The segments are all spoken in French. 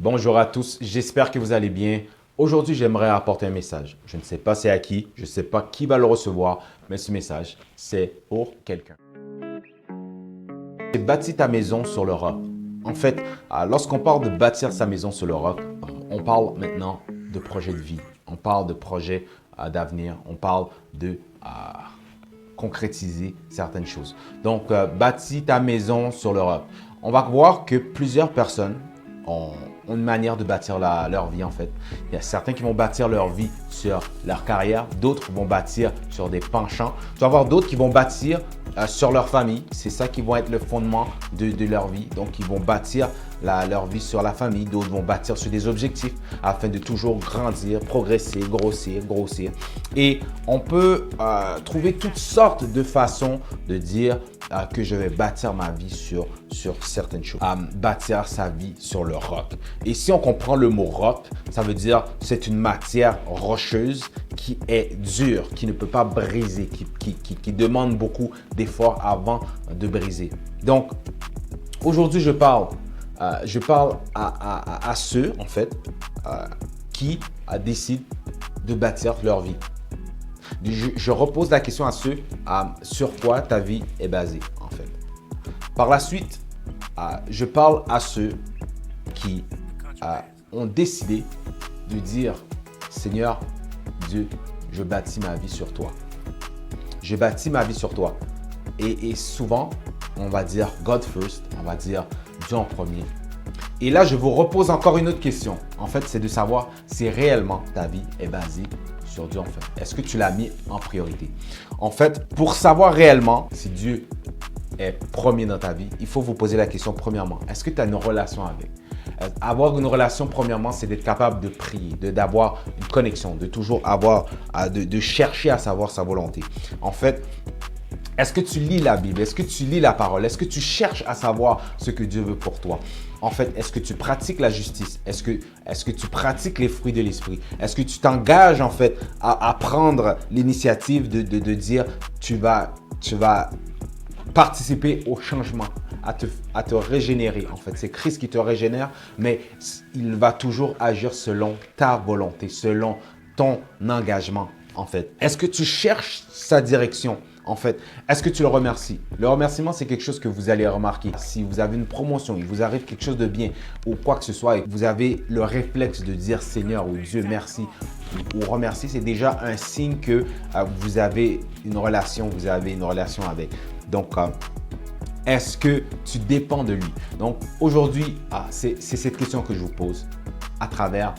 Bonjour à tous, j'espère que vous allez bien. Aujourd'hui, j'aimerais apporter un message. Je ne sais pas c'est à qui, je ne sais pas qui va le recevoir, mais ce message, c'est pour quelqu'un. Bâtis ta maison sur le roc. En fait, lorsqu'on parle de bâtir sa maison sur le roc, on parle maintenant de projet de vie. On parle de projet d'avenir. On parle de concrétiser certaines choses. Donc, bâtis ta maison sur le roc. On va voir que plusieurs personnes ont une manière de bâtir leur vie en fait. Il y a certains qui vont bâtir leur vie sur leur carrière, d'autres vont bâtir sur des penchants. Tu vas avoir d'autres qui vont bâtir sur leur famille. C'est ça qui va être le fondement de leur vie. Donc, ils vont bâtir leur vie sur la famille. D'autres vont bâtir sur des objectifs afin de toujours grandir, progresser, grossir. Et on peut trouver toutes sortes de façons de dire que je vais bâtir ma vie sur certaines choses. Bâtir sa vie sur le roc. Et si on comprend le mot roc, ça veut dire c'est une matière rocheuse qui est dure, qui ne peut pas briser, qui demande beaucoup d'efforts avant de briser. Donc, aujourd'hui, je parle à ceux, en fait, qui décident de bâtir leur vie. Je repose la question à ceux sur quoi ta vie est basée, en fait. Par la suite, je parle à ceux qui ont décidé de dire « Seigneur Dieu, je bâtis ma vie sur toi. Je bâtis ma vie sur toi. » Et souvent, on va dire « God first », on va dire « Dieu en premier ». Et là, je vous repose encore une autre question. En fait, c'est de savoir si réellement ta vie est basée sur Dieu en fait. Est-ce que tu l'as mis en priorité? En fait, pour savoir réellement si Dieu est premier dans ta vie, il faut vous poser la question premièrement. Est-ce que tu as une relation avec? Avoir une relation, premièrement, c'est d'être capable de prier, d'avoir une connexion, de toujours avoir, de chercher à savoir sa volonté. En fait, est-ce que tu lis la Bible? Est-ce que tu lis la parole? Est-ce que tu cherches à savoir ce que Dieu veut pour toi? En fait, est-ce que tu pratiques la justice? Est-ce que tu pratiques les fruits de l'esprit? Est-ce que tu t'engages en fait à prendre l'initiative de dire tu vas participer au changement, à te régénérer en fait. C'est Christ qui te régénère, mais il va toujours agir selon ta volonté, selon ton engagement en fait. Est-ce que tu cherches sa direction? En fait, est-ce que tu le remercies? Le remerciement, c'est quelque chose que vous allez remarquer. Si vous avez une promotion, il vous arrive quelque chose de bien ou quoi que ce soit, et vous avez le réflexe de dire Seigneur ou Dieu merci ou remercier, c'est déjà un signe que vous avez une relation, avec. Donc, est-ce que tu dépends de lui? Donc, aujourd'hui, c'est cette question que je vous pose à travers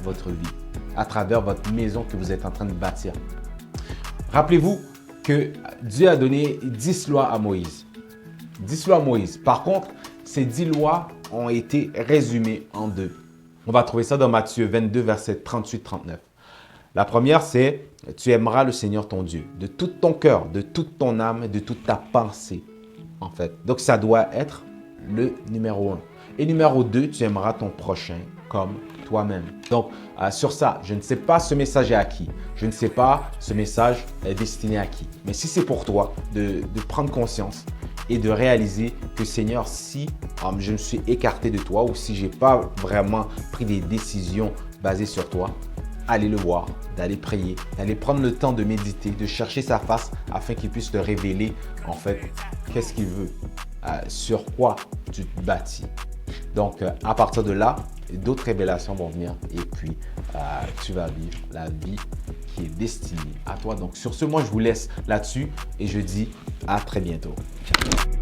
votre vie, à travers votre maison que vous êtes en train de bâtir. Rappelez-vous que Dieu a donné 10 lois à Moïse. 10 lois à Moïse. Par contre, ces 10 lois ont été résumées en deux. On va trouver ça dans Matthieu 22, versets 38-39. La première, c'est « Tu aimeras le Seigneur ton Dieu de tout ton cœur, de toute ton âme et de toute ta pensée. » En fait, donc ça doit être le numéro 1. Et numéro 2, tu aimeras ton prochain comme toi-même. Donc, sur ça, je ne sais pas ce message est à qui. Je ne sais pas ce message est destiné à qui. Mais si c'est pour toi de prendre conscience et de réaliser que Seigneur, si je me suis écarté de toi ou si je n'ai pas vraiment pris des décisions basées sur toi, allez le voir, d'aller prier, d'aller prendre le temps de méditer, de chercher sa face afin qu'il puisse te révéler en fait qu'est-ce qu'il veut, sur quoi tu te bâtis. Donc, à partir de là, d'autres révélations vont venir et puis tu vas vivre la vie qui est destinée à toi. Donc, sur ce, moi, je vous laisse là-dessus et je dis à très bientôt. Ciao.